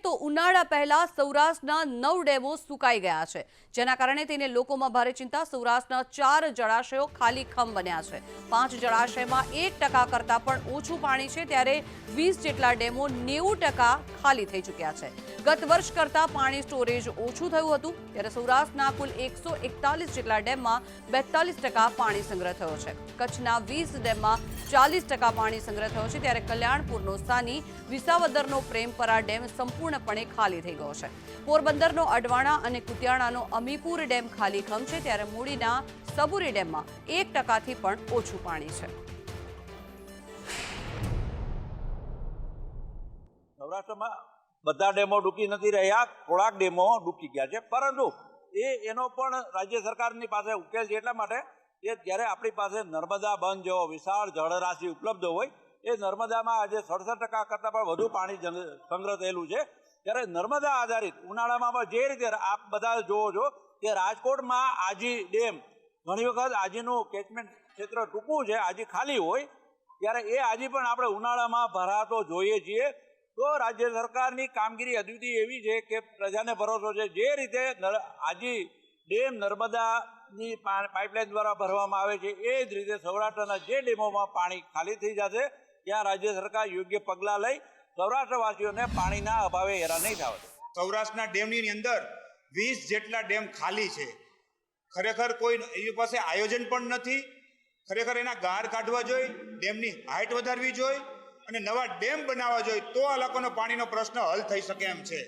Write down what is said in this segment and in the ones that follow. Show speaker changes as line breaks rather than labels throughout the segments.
તો ઉનાળા પહેલા સૌરાષ્ટ્રના 9 ડેમો સુકાઈ ગયા છે, જેના કારણે તેને લોકોમાં ભારે ચિંતા। સૌરાષ્ટ્રના 4 જળાશયો ખાલીખમ બન્યા છે। 5 જળાશયમાં 1% કરતાં પણ ઓછું પાણી છે, ત્યારે 20 જેટલા ડેમો 90% ખાલી થઈ ચૂક્યા છે। ગત વર્ષ કરતાં પાણી સ્ટોરેજ ઓછું થયું હતું, ત્યારે સૌરાષ્ટ્રના કુલ 141 જેટલા ડેમમાં 42% પાણી સંગ્રહ થયો છે। કચ્છના 20 ડેમમાં 40% પાણી સંગ્રહ થયો છે, ત્યારે કલ્યાણપુરનો સાની વિસાવદરનો પ્રેમપરા ડેમ સંપૂર્ણપણે ખાલી થઈ ગયો છે। પોરબંદરનો અડવાણા અને કુતિયાણાનો અમીપુર ડેમ ખાલીખમ છે, ત્યારે મૂડીના સબુરી ડેમમાં 1%થી પણ ઓછું પાણી છે।
સૌરાષ્ટ્રમાં બધા ડેમો ડૂકી નથી રહ્યા, થોડાક ડેમો ડૂકી ગયા છે, પરંતુ એનો પણ રાજ્ય સરકારની પાસે ઉકેલ છે। એટલા માટે કે જ્યારે આપણી પાસે નર્મદા બંધ જેવો વિશાળ જળરાશિ ઉપલબ્ધ હોય, એ નર્મદામાં આજે 67% કરતાં પણ વધુ પાણી સંગ્રહ થયેલું છે। ત્યારે નર્મદા આધારિત ઉનાળામાં પણ જે રીતે આપ બધા જોવો છો કે રાજકોટમાં આજી ડેમ ઘણી વખત આજીનું કેચમેન્ટ ક્ષેત્ર ટૂંકું છે, આજી ખાલી હોય, ત્યારે એ આજી પણ આપણે ઉનાળામાં ભરાતો જોઈએ છીએ। તો રાજ્ય સરકારની કામગીરી અદ્વિતીય એવી છે કે પ્રજાને ભરોસો છે। જે રીતે આજી ડેમ નર્મદાની પાઇપલાઇન દ્વારા ભરવામાં આવે છે, એ જ રીતે સૌરાષ્ટ્રના જે ડેમોમાં પાણી ખાલી થઈ જશે, ત્યાં રાજ્ય સરકાર યોગ્ય પગલાં લઈ સૌરાષ્ટ્રવાસીઓને પાણીના અભાવે હેરાન નહીં થવા દે।
સૌરાષ્ટ્રના ડેમની અંદર 20 જેટલા ડેમ ખાલી છે। ખરેખર કોઈ એની પાસે આયોજન પણ નથી। ખરેખર એના ગાર કાઢવા જોઈએ, ડેમની હાઇટ વધારવી જોઈએ અને નવા ડેમ બનાવવા જોઈએ, તો આ લોકોનો પાણીનો પ્રશ્ન હલ થઈ શકે એમ છે।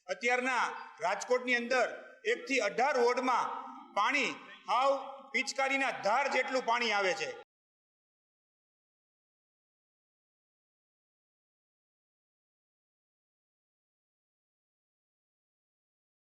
અત્યારના રાજકોટની અંદર 1 થી 18 વોર્ડમાં પાણી હાવ પિચકારીના ધાર જેટલું પાણી આવે છે।